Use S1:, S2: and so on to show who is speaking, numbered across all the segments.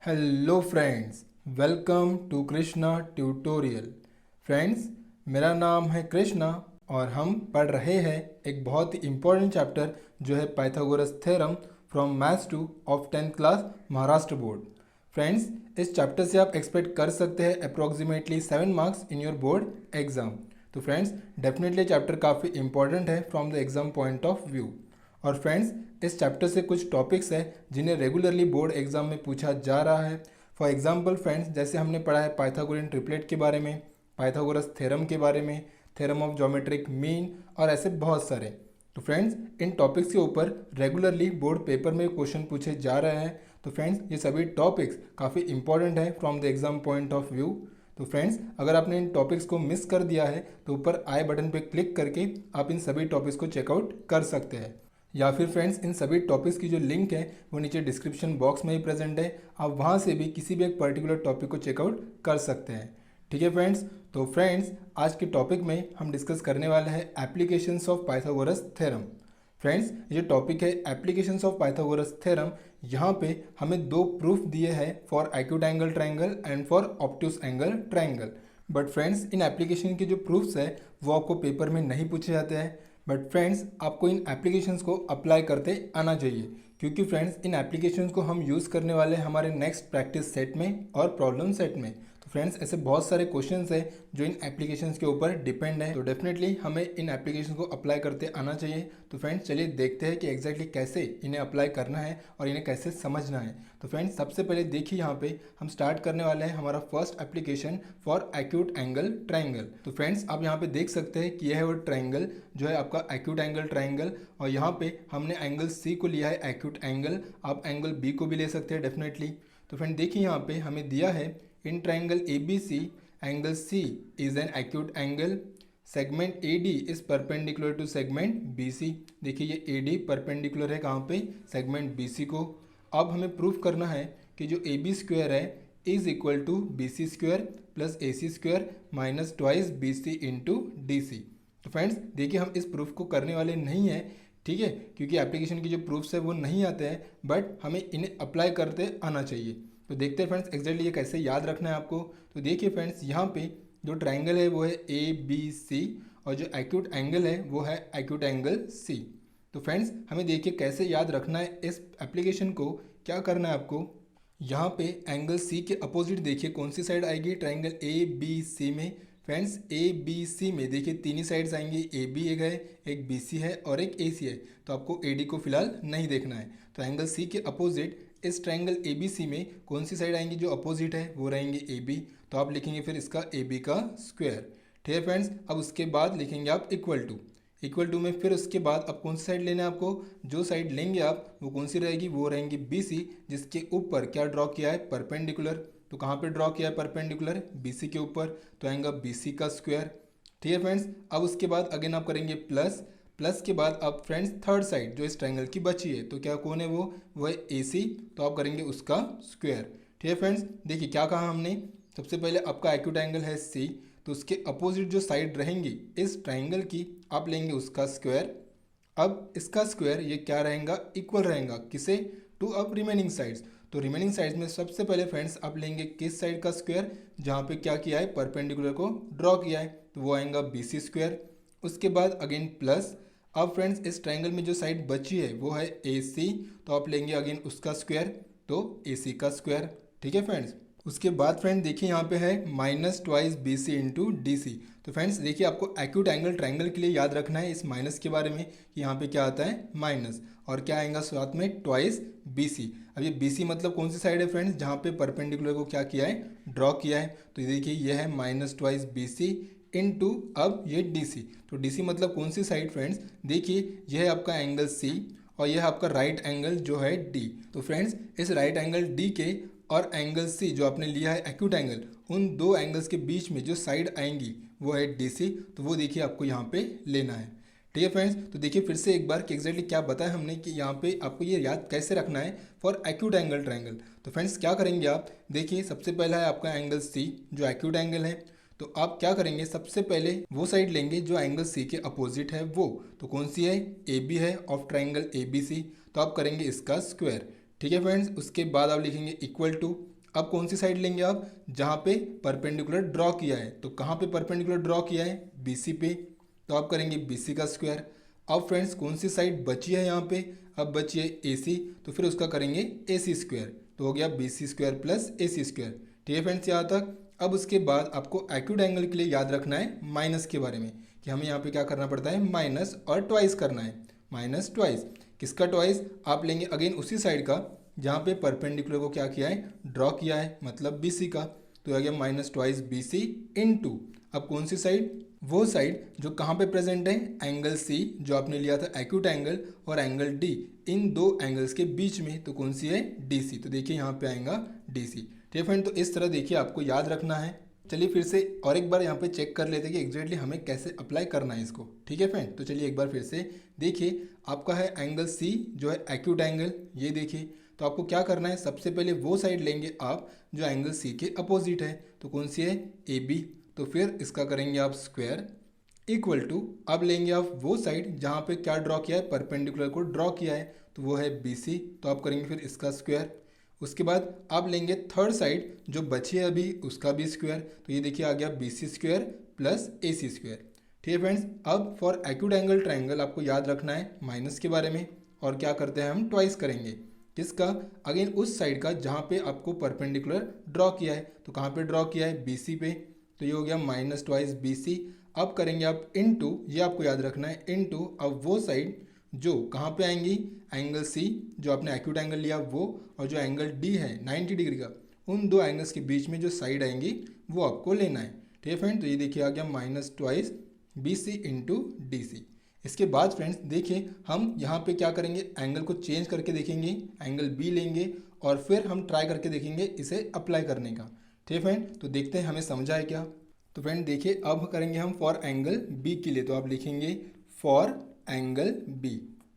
S1: Hello friends, welcome to Krishna tutorial. Friends, मेरा नाम है कृष्णा और हम पढ़ रहे हैं एक बहुत ही इम्पोर्टेंट चैप्टर जो है Pythagoras theorem from maths 2 of 10th class Maharashtra board. Friends, इस चैप्टर से आप एक्सपेक्ट कर सकते हैं approximately 7 marks in your board exam. तो फ्रेंड्स, डेफिनेटली चैप्टर काफ़ी इंपॉर्टेंट है from the exam point of view. और फ्रेंड्स, इस चैप्टर से कुछ टॉपिक्स हैं जिन्हें रेगुलरली बोर्ड एग्जाम में पूछा जा रहा है। फॉर एग्जांपल फ्रेंड्स, जैसे हमने पढ़ा है पाइथागोरियन ट्रिपलेट के बारे में, पाइथागोरस थ्योरम के बारे में, थ्योरम ऑफ ज्योमेट्रिक मीन और ऐसे बहुत सारे। तो फ्रेंड्स, इन टॉपिक्स के ऊपर रेगुलरली बोर्ड पेपर में क्वेश्चन पूछे जा रहे हैं। तो फ्रेंड्स, ये सभी टॉपिक्स काफ़ी इंपॉर्टेंट है from the exam point of view. तो फ्रेंड्स, अगर आपने इन टॉपिक्स को मिस कर दिया है तो ऊपर आई बटन पर क्लिक करके आप इन सभी टॉपिक्स को चेकआउट कर सकते हैं, या फिर फ्रेंड्स इन सभी टॉपिक्स की जो लिंक है वो नीचे डिस्क्रिप्शन बॉक्स में ही प्रेजेंट है। आप वहाँ से भी किसी भी एक पर्टिकुलर टॉपिक को चेकआउट कर सकते हैं। ठीक है फ्रेंड्स, तो फ्रेंड्स आज के टॉपिक में हम डिस्कस करने वाले हैं applications of Pythagoras theorem. Friends, ये जो टॉपिक है एप्लीकेशंस ऑफ पाइथागोरस थ्योरम, यहाँ पे हमें दो प्रूफ दिए हैं for acute angle triangle and for obtuse angle triangle. But friends, in application के जो प्रूफ्स है वो आपको पेपर में नहीं पूछे जाते हैं। बट फ्रेंड्स, आपको इन एप्लीकेशंस को अप्लाई करते आना चाहिए, क्योंकि फ्रेंड्स इन एप्लीकेशंस को हम यूज़ करने वाले हैं हमारे नेक्स्ट प्रैक्टिस सेट में और प्रॉब्लम सेट में। तो फ्रेंड्स, ऐसे बहुत सारे क्वेश्चंस हैं जो इन एप्लीकेशंस के ऊपर डिपेंड है। तो डेफिनेटली हमें इन एप्लीकेशंस को अप्लाई करते आना चाहिए। तो फ्रेंड्स, चलिए देखते हैं कि एग्जैक्टली कैसे इन्हें अप्लाई करना है और इन्हें कैसे समझना है। तो फ्रेंड्स, सबसे पहले देखिए यहाँ पे हम स्टार्ट करने वाले हैं हमारा first application for acute angle triangle. तो फ्रेंड्स, आप यहाँ पे देख सकते हैं कि यह है वो ट्राइंगल जो है आपका एक्यूट एंगल ट्राइंगल, और यहाँ पे हमने एंगल सी को लिया है एक्यूट एंगल। आप एंगल बी को भी ले सकते हैं डेफिनेटली। तो फ्रेंड देखिए यहाँ पे हमें दिया है in triangle ABC angle C is an acute angle, segment AD is perpendicular to segment BC। देखिए ये AD परपेंडिकुलर है कहाँ पे, सेगमेंट BC को। अब हमें प्रूफ करना है कि जो AB स्क्वायर है is equal to BC square plus AC square minus twice BC into DC। तो फ्रेंड्स देखिए, हम इस प्रूफ को करने वाले नहीं हैं, ठीक है, क्योंकि एप्लीकेशन की जो प्रूफ्स है वो नहीं आते हैं, बट हमें इन्हें अप्लाई करते आना चाहिए। तो देखते हैं फ्रेंड्स एग्जैक्टली ये कैसे याद रखना है आपको। तो देखिए फ्रेंड्स, यहाँ पे जो ट्राइंगल है वो है ABC और जो एक्यूट एंगल है वो है एक्यूट एंगल C। तो फ्रेंड्स हमें देखिए कैसे याद रखना है इस एप्लीकेशन को। क्या करना है आपको, यहाँ पे एंगल C के अपोजिट देखिए कौन सी साइड आएगी ट्राइंगल ABC में। फ्रेंड्स ABC में देखिए तीन ही साइड्स आएंगी, AB एक है, एक BC है और एक AC है। तो आपको AD को फिलहाल नहीं देखना है। तो एंगल C के अपोजिट इस ट्राइंगल ABC में कौन सी साइड आएंगी जो अपोजिट है, वो रहेंगे AB। तो आप लिखेंगे फिर इसका AB का स्क्वायर। ठीक है फ्रेंड्स, अब उसके बाद लिखेंगे आप इक्वल टू में फिर उसके बाद अब कौन सी साइड लेना है आपको, जो साइड लेंगे आप वो कौन सी रहेगी, वो रहेंगी BC, जिसके ऊपर क्या ड्रॉ किया है, परपेंडिकुलर। तो कहाँ पे ड्रॉ किया है परपेंडिकुलर, BC के ऊपर, तो आएगा BC का स्क्वायर। ठीक है फ्रेंड्स, अब उसके बाद अगेन आप करेंगे प्लस के बाद अब फ्रेंड्स थर्ड साइड जो इस ट्राइंगल की बची है, तो क्या कौन है वो है AC, तो आप करेंगे उसका स्क्वायर। ठीक है फ्रेंड्स, देखिए क्या कहा हमने, सबसे पहले आपका एक्यूट एंगल है C, तो उसके अपोजिट जो साइड रहेंगी इस ट्राइंगल की, आप लेंगे उसका स्क्वायर। अब इसका स्क्वायर ये क्या रहेगा, इक्वल रहेगा किसे, टू अब रिमेनिंग साइड्स। तो रिमेनिंग साइड्स में सबसे पहले फ्रेंड्स आप लेंगे किस साइड का स्क्वायर, जहाँ पे क्या किया है, परपेंडिकुलर को ड्रॉ किया है, तो वो आएगा BC स्क्वायर। उसके बाद अगेन प्लस, अब फ्रेंड्स इस ट्राइंगल में जो साइड बची है वो है AC, तो आप लेंगे अगेन उसका स्क्वायर, तो AC का स्क्वायर। ठीक है फ्रेंड्स, उसके बाद फ्रेंड देखिए यहाँ पे है minus twice BC into DC। तो फ्रेंड्स देखिए, आपको एक्यूट एंगल ट्राइंगल के लिए याद रखना है इस माइनस के बारे में कि यहाँ पे क्या आता है माइनस, और क्या आएगा साथ में ट्वाइस BC। अब ये BC मतलब कौन सी साइड है फ्रेंड्स, जहाँ पे परपेंडिकुलर को क्या किया है, ड्रॉ किया है। तो ये देखिए ये है माइनस ट्वाइस BC इनटू अब ये DC। तो DC मतलब कौन सी साइड फ्रेंड्स, देखिए यह है आपका एंगल C और यह है आपका राइट एंगल जो है D। तो फ्रेंड्स इस राइट एंगल D के और एंगल C जो आपने लिया है एक्यूट एंगल, उन दो एंगल्स के बीच में जो साइड आएंगी वो है DC। तो वो देखिए आपको यहाँ पे लेना है। ठीक है फ्रेंड्स, तो देखिए फिर से एक बार कि एग्जैक्टली क्या बताया हमने कि यहाँ पे आपको ये याद कैसे रखना है फॉर एक्यूट एंगल ट्राइंगल। तो फ्रेंड्स क्या करेंगे आप, देखिए सबसे पहला है आपका एंगल C जो एक्यूट एंगल है। तो आप क्या करेंगे, सबसे पहले वो साइड लेंगे जो एंगल C के अपोजिट है वो, तो कौन सी है, AB है ऑफ ट्राइंगल ABC। तो आप करेंगे इसका स्क्वायर। ठीक है फ्रेंड्स, उसके बाद आप लिखेंगे इक्वल टू, अब कौन सी साइड लेंगे आप, जहाँ पे परपेंडिकुलर ड्रॉ किया है। तो कहाँ पे परपेंडिकुलर ड्रॉ किया है, BC पे, तो आप करेंगे BC का स्क्वायर। अब फ्रेंड्स कौन सी साइड बची है यहाँ पे, अब बची है AC, तो फिर उसका करेंगे AC स्क्वायर, तो हो गया BC square plus AC square. ठीक है फ्रेंड्स यहाँ तक। अब उसके बाद आपको एक्यूट एंगल के लिए याद रखना है माइनस के बारे में, कि हमें यहाँ पे क्या करना पड़ता है, माइनस और ट्वाइस करना है। माइनस ट्वाइस, किसका ट्वाइस, आप लेंगे अगेन उसी साइड का जहाँ पे परपेंडिकुलर को क्या किया है, ड्रॉ किया है, मतलब BC का, तो आ गया माइनस ट्वाइस BC इनटू, अब कौन सी साइड, वो साइड जो कहाँ पे प्रेजेंट है, एंगल C जो आपने लिया था एक्यूट एंगल, और एंगल D, इन दो एंगल्स के बीच में, तो कौन सी है, DC। तो देखिए यहाँ पे आएगा DC। ठीक है फ्रेंड, तो इस तरह देखिए आपको याद रखना है। चलिए फिर से और एक बार यहाँ पे चेक कर लेते हैं कि एग्जैक्टली हमें कैसे अप्लाई करना है इसको। ठीक है फ्रेंड, तो चलिए एक बार फिर से देखिए, आपका है एंगल C जो है एक्यूट एंगल, ये देखिए। तो आपको क्या करना है, सबसे पहले वो साइड लेंगे आप जो एंगल C के अपोजिट है, तो कौन सी है, AB। तो फिर इसका करेंगे आप स्क्वायर इक्वल टू, अब लेंगे आप वो साइड जहाँ पे क्या ड्रॉ किया है, परपेंडिकुलर को ड्रॉ किया है, तो वो है BC, तो आप करेंगे फिर इसका स्क्वायर। उसके बाद आप लेंगे थर्ड साइड जो बची है अभी, उसका भी स्क्वायर, तो ये देखिए आ गया BC square plus AC square. ठीक है फ्रेंड्स, अब फॉर एक्यूट एंगल ट्राइंगल आपको याद रखना है माइनस के बारे में, और क्या करते हैं हम, ट्वाइस करेंगे, किसका, अगेन उस साइड का जहाँ पे आपको परपेंडिकुलर ड्रॉ किया है, तो कहाँ पे ड्रॉ किया है, BC पे, तो ये हो गया माइनस ट्वाइस BC। अब करेंगे आप इनटू, ये आपको याद रखना है, इनटू अब वो साइड जो कहाँ पे आएंगी, एंगल C जो आपने एक्यूट एंगल लिया वो, और जो एंगल D है 90 डिग्री का, उन दो एंगल्स के बीच में जो साइड आएंगी वो आपको लेना है। ठीक है फ्रेंड, तो ये देखिए आ गया minus twice BC into DC। इसके बाद फ्रेंड्स देखिए हम यहाँ पे क्या करेंगे, एंगल को चेंज करके देखेंगे, एंगल B लेंगे और फिर हम ट्राई करके देखेंगे इसे अप्लाई करने का। ठीक है फ्रेंड, तो देखते हैं हमें समझा है क्या। तो फ्रेंड देखिए अब करेंगे हम फॉर एंगल B के लिए, तो आप लिखेंगे फॉर एंगल B।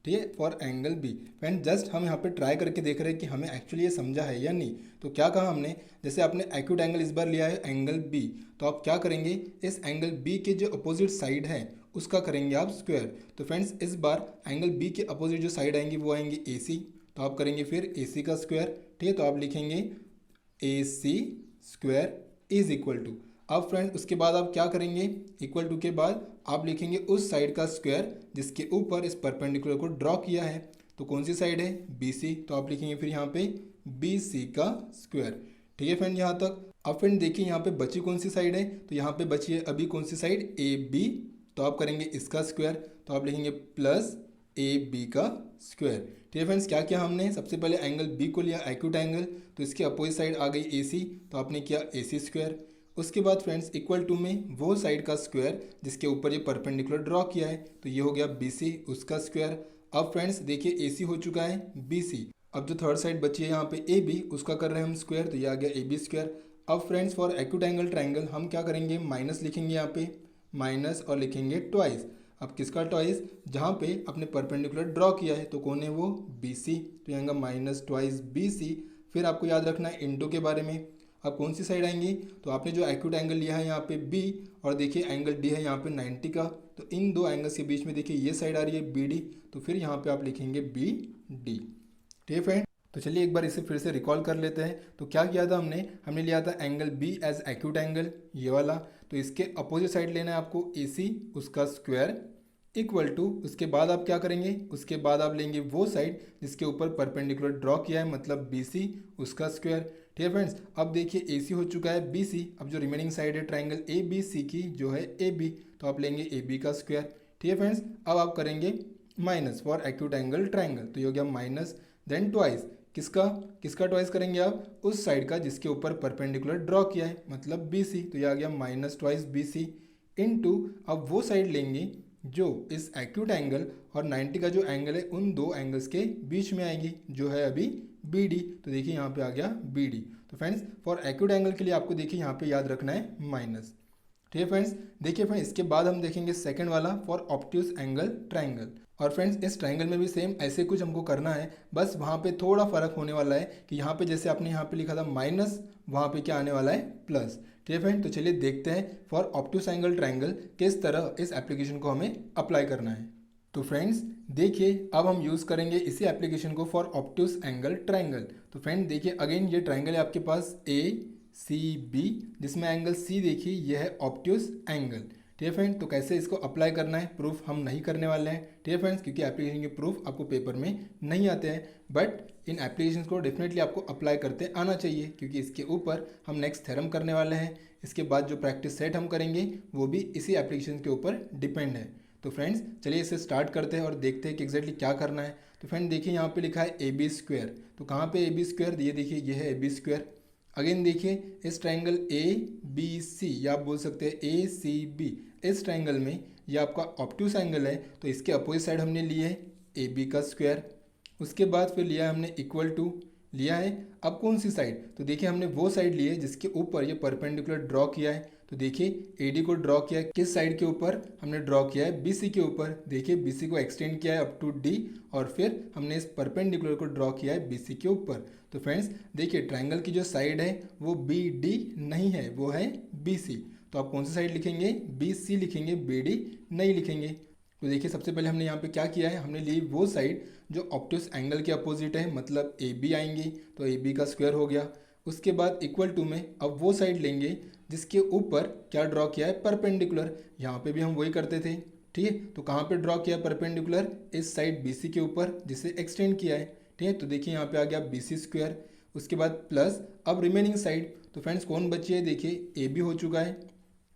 S1: ठीक है, for angle B। Friend just हम यहाँ पे ट्राई करके देख रहे हैं कि हमें एक्चुअली ये समझा है या नहीं। तो क्या कहा हमने, जैसे आपने एक्यूट एंगल इस बार लिया है एंगल B, तो आप क्या करेंगे, इस एंगल B के जो अपोजिट साइड है उसका करेंगे आप स्क्वायर। तो फ्रेंड्स इस बार एंगल B के अपोजिट जो साइड आएंगी वो आएंगी AC, तो आप करेंगे फिर AC का स्क्वायर। ठीक है, तो आप लिखेंगे AC square is equal to, अब फ्रेंड उसके बाद आप क्या करेंगे, इक्वल टू के बाद आप लिखेंगे उस साइड का स्क्वायर जिसके ऊपर इस परपेंडिकुलर को ड्रॉ किया है, तो कौन सी साइड है, BC, तो आप लिखेंगे फिर यहाँ पे BC का स्क्वायर। ठीक है फ्रेंड यहाँ तक। अब फ्रेंड देखिए यहाँ पे बची कौन सी साइड है, तो यहाँ पे बची है अभी कौन सी साइड, AB, तो आप करेंगे इसका स्क्वायर, तो आप लिखेंगे प्लस AB का स्क्वायर। ठीक है फ्रेंड्स, क्या किया हमने, सबसे पहले एंगल B को लिया एक्यूट एंगल, तो इसके अपोजिट साइड आ गई AC, तो आपने किया AC स्क्वायर। उसके बाद फ्रेंड्स इक्वल टू में वो साइड का स्क्वायर जिसके ऊपर ये परपेंडिकुलर ड्रॉ किया है, तो ये हो गया BC, उसका स्क्वायर। अब फ्रेंड्स देखिए AC हो चुका है BC, अब जो थर्ड साइड बची है यहाँ पे AB, उसका कर रहे हैं हम स्क्वायर, तो ये आ गया AB स्क्वायर। अब friends for acute angle triangle हम क्या करेंगे, माइनस लिखेंगे यहाँ पे, माइनस और लिखेंगे ट्वाइस। अब किसका ट्वाइस, जहाँ पे अपने परपेंडिकुलर ड्रॉ किया है, तो कौन है वो, BC, तो यहाँ माइनस ट्वाइस BC। फिर आपको याद रखना है इंटू के बारे में, अब कौन सी साइड आएंगी, तो आपने जो एक्यूट एंगल लिया है यहाँ पे B, और देखिए एंगल D है यहाँ पे 90 का, तो इन दो एंगल्स के बीच में देखिए ये साइड आ रही है BD, तो फिर यहाँ पे आप लिखेंगे BD। ठीक है फ्रेंड, तो चलिए एक बार इसे फिर से रिकॉल कर लेते हैं। तो क्या किया था हमने लिया था angle B as acute angle, ये वाला, तो इसके अपोजिट साइड लेना है आपको AC, उसका स्क्वायर इक्वल टू, उसके बाद आप क्या करेंगे, उसके बाद आप लेंगे वो साइड जिसके ऊपर परपेंडिकुलर ड्रॉ किया है, मतलब BC, उसका स्क्वायर। ठीक है फ्रेंड्स, अब देखिए AC हो चुका है BC, अब जो रिमेनिंग साइड है ट्राइंगल ABC की जो है AB, तो आप लेंगे AB का स्क्वायर। ठीक है फ्रेंड्स, अब आप करेंगे minus for acute angle triangle, तो ये हो गया माइनस, देन ट्वाइस, किसका किसका ट्वाइस करेंगे आप, उस साइड का जिसके ऊपर परपेंडिकुलर ड्रॉ किया है, मतलब BC, तो ये आ गया माइनस ट्वाइस BC इनटू, अब वो साइड लेंगे जो इस एक्यूट एंगल और 90 का जो एंगल है उन दो एंगल्स के बीच में आएगी, जो है अभी BD, तो देखिए यहाँ पे आ गया BD। तो फ्रेंड्स फॉर एक्यूट एंगल के लिए आपको देखिए यहाँ पे याद रखना है माइनस। ठीक है फ्रेंड्स, देखिए फ्रेंड्स इसके बाद हम देखेंगे सेकंड वाला फॉर ऑब्ट्यूज एंगल ट्राइंगल, और फ्रेंड्स इस ट्राइंगल में भी सेम ऐसे कुछ हमको करना है, बस वहाँ पे थोड़ा फर्क होने वाला है कि यहाँ पे जैसे आपने यहाँ पे लिखा था माइनस, वहाँ पे क्या आने वाला है, प्लस। ठीक है फ्रेंड, तो चलिए देखते हैं फॉर ऑब्ट्यूज एंगल ट्राइंगल किस तरह इस एप्लीकेशन को हमें अप्लाई करना है। तो फ्रेंड्स देखिए अब हम यूज़ करेंगे इसी एप्लीकेशन को फॉर ऑब्ट्यूज एंगल ट्रायंगल। तो फ्रेंड देखिए अगेन ये ट्रायंगल है आपके पास ए सी बी, जिसमें एंगल सी देखिए यह है ऑब्ट्यूज एंगल। ठीक है फ्रेंड, तो कैसे इसको अप्लाई करना है, प्रूफ हम नहीं करने वाले हैं। ठीक है फ्रेंड्स, क्योंकि एप्लीकेशन के प्रूफ आपको पेपर में नहीं आते हैं, बट इन एप्लीकेशन को डेफिनेटली आपको अप्लाई करते आना चाहिए, क्योंकि इसके ऊपर हम नेक्स्ट थ्योरम करने वाले हैं। इसके बाद जो प्रैक्टिस सेट हम करेंगे वो भी इसी एप्लीकेशन के ऊपर डिपेंड है। तो फ्रेंड्स चलिए इसे स्टार्ट करते हैं और देखते हैं कि एग्जैक्टली क्या करना है। तो फ्रेंड देखिए यहाँ पे लिखा है ए बी स्क्वायर, तो कहाँ पे ए बी स्क्वायर, ये देखिए ये है ए बी स्क्वायर। अगेन देखिए इस ट्रायंगल ए बी सी, या आप बोल सकते हैं ए सी बी, इस ट्रायंगल में ये आपका ऑब्ट्यूज एंगल है, तो इसके अपोजिट साइड हमने लिए है ए बी का स्क्वायर। उसके बाद फिर लिया हमने इक्वल टू लिया है। अब कौन सी साइड, तो देखिए हमने वो साइड ली है जिसके ऊपर ये परपेंडिकुलर ड्रॉ किया है। तो देखिए एडी को ड्रॉ किया है किस साइड के ऊपर, हमने ड्रॉ किया है बीसी के ऊपर। देखिए बीसी को एक्सटेंड किया है अप टू डी, और फिर हमने इस परपेंडिकुलर को ड्रॉ किया है बीसी के ऊपर। तो फ्रेंड्स देखिए ट्रायंगल की जो साइड है वो बी डी नहीं है, वो है बीसी। तो आप कौन सी साइड लिखेंगे, बी सी लिखेंगे, बी डी नहीं लिखेंगे। तो देखिए सबसे पहले हमने यहाँ पे क्या किया है, हमने ली वो साइड जो ऑब्ट्यूज एंगल के अपोजिट है, मतलब ए बी आएंगी, तो ए बी का स्क्वायर हो गया। उसके बाद इक्वल टू में अब वो साइड लेंगे जिसके ऊपर क्या ड्रॉ किया है, परपेंडिकुलर। यहाँ पे भी हम वही करते थे, ठीक है। तो कहाँ पे ड्रॉ किया परपेंडिकुलर, इस साइड बी सी के ऊपर जिसे एक्सटेंड किया है, ठीक है। तो देखिए यहाँ पे आ गया बी सी स्क्वायर। उसके बाद प्लस अब रिमेनिंग साइड, तो फ्रेंड्स कौन बची है, देखिए ए बी हो चुका है,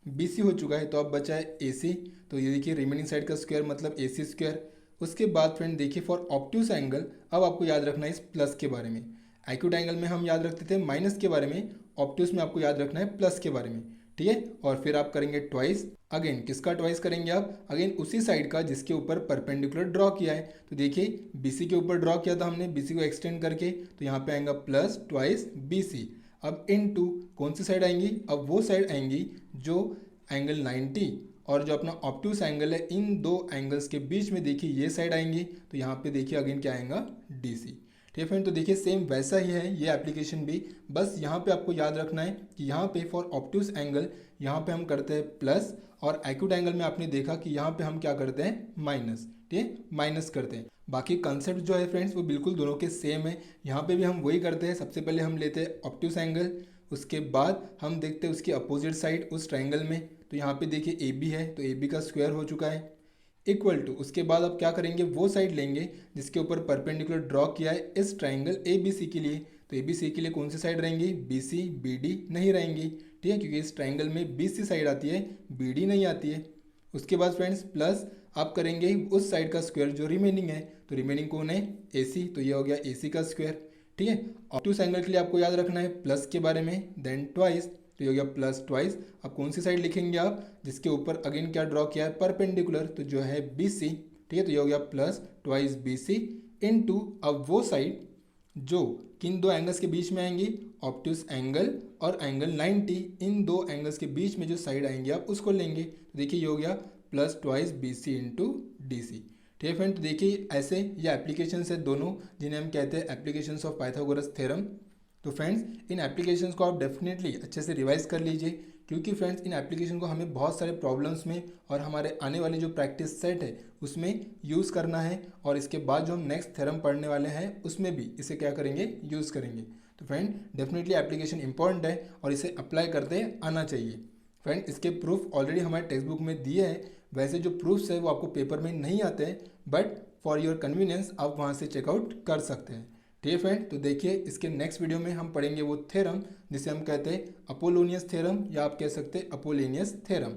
S1: बी सी हो चुका है, तो अब बचा है ए सी। तो ये देखिए रिमेनिंग साइड का स्क्वायर मतलब ए सी स्क्वायर। उसके बाद फ्रेंड देखिए फॉर ऑब्ट्यूज एंगल, अब आपको याद रखना है इस प्लस के बारे में। एक्यूट एंगल में हम याद रखते थे माइनस के बारे में, ऑब्ट्यूज में आपको याद रखना है प्लस के बारे में, ठीक है। और फिर आप करेंगे ट्वाइस, अगेन किसका ट्वाइस करेंगे आप, अगेन उसी साइड का जिसके ऊपर परपेंडिकुलर ड्रॉ किया है। तो देखिए बीसी के ऊपर ड्रॉ किया था हमने, बीसी को एक्सटेंड करके, तो यहाँ पे आएगा प्लस ट्वाइस बीसी। अब इन टू कौन सी साइड आएंगी, अब वो साइड आएंगी जो एंगल 90 और जो अपना ऑब्ट्यूज एंगल है, इन दो एंगल्स के बीच में देखिए ये साइड आएंगी। तो यहाँ पे देखिए अगेन क्या आएगा, डी सी। ठीक है फ्रेंड, तो देखिए सेम वैसा ही है ये एप्लीकेशन भी, बस यहाँ पे आपको याद रखना है कि यहाँ पे फॉर ऑब्ट्यूज एंगल यहाँ पे हम करते हैं प्लस, और एक्यूट एंगल में आपने देखा कि यहाँ पे हम क्या करते हैं, माइनस। ठीक है, माइनस करते हैं। बाकी कंसेप्ट जो है फ्रेंड्स वो बिल्कुल दोनों के सेम है। यहाँ पे भी हम वही करते हैं, सबसे पहले हम लेते हैं ऑब्ट्यूज एंगल, उसके बाद हम देखते हैं उसकी अपोजिट साइड उस ट्रायंगल में। तो यहाँ पे देखिए ए बी है, तो ए बी का स्क्वायर हो चुका है, इक्वल टू। उसके बाद अब क्या करेंगे, वो साइड लेंगे जिसके ऊपर परपेंडिकुलर ड्रॉ किया है इस ट्रायंगल ए बी सी के लिए। तो ए बी सी के लिए कौन सी साइड रहेंगी, बी सी बी डी नहीं रहेंगी, ठीक है, क्योंकि इस ट्रायंगल में बी सी साइड आती है, बी डी नहीं आती है। उसके बाद फ्रेंड्स प्लस आप करेंगे उस साइड का स्क्वायर जो रिमेनिंग है, तो रिमेनिंग कौन है, ए सी, तो ये हो गया ए सी का स्क्वायर, ठीक है। ऑब्ट्यूज एंगल के लिए आपको याद रखना है प्लस के बारे में, देन ट्वाइस, तो ये हो गया प्लस ट्वाइस। अब कौन सी साइड लिखेंगे आप, जिसके ऊपर अगेन क्या ड्रॉ किया है, परपेंडिकुलर, तो जो है बी सी, ठीक है। तो ये हो गया plus twice B C into अब वो साइड जो किन दो एंगल्स के बीच में आएंगी, ऑब्ट्यूज एंगल और एंगल 90, इन दो एंगल्स के बीच में जो साइड आएंगी आप उसको लेंगे। तो देखिए ये हो गया plus twice B C into D C. ठीक है फ्रेंड, तो देखिए ऐसे ये एप्लीकेशन है दोनों, जिन्हें हम कहते हैं एप्लीकेशंस ऑफ पाइथागोरस थ्योरम। तो फ्रेंड्स इन एप्लीकेशंस को आप डेफिनेटली अच्छे से रिवाइज कर लीजिए, क्योंकि फ्रेंड्स इन एप्लीकेशन को हमें बहुत सारे प्रॉब्लम्स में और हमारे आने वाले जो प्रैक्टिस सेट है उसमें यूज़ करना है, और इसके बाद जो हम नेक्स्ट थ्योरम पढ़ने वाले हैं उसमें भी इसे क्या करेंगे, यूज़ करेंगे। तो फ्रेंड डेफिनेटली एप्लीकेशन इंपॉर्टेंट है और इसे अप्लाई करते आना चाहिए। फ्रेंड इसके प्रूफ ऑलरेडी हमारे टेक्स्ट बुक में दिए हैं, वैसे जो प्रूफ्स है वो आपको पेपर में नहीं आते हैं, बट फॉर योर कन्वीनियंस आप वहाँ से चेकआउट कर सकते हैं। ठीक है फ्रेंड, तो देखिए इसके नेक्स्ट वीडियो में हम पढ़ेंगे वो थ्योरम जिसे हम कहते हैं अपोलोनियस थ्योरम, या आप कह सकते हैं अपोलोनियस थ्योरम।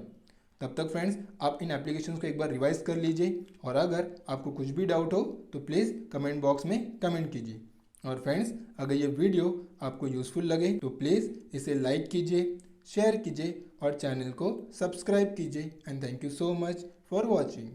S1: तब तक फ्रेंड्स आप इन एप्लीकेशंस को एक बार रिवाइज कर लीजिए, और अगर आपको कुछ भी डाउट हो तो प्लीज़ कमेंट बॉक्स में कमेंट कीजिए। और फ्रेंड्स अगर ये वीडियो आपको यूज़फुल लगे तो प्लीज़ इसे लाइक कीजिए, शेयर कीजिए और चैनल को सब्सक्राइब कीजिए। And thank you so much for watching.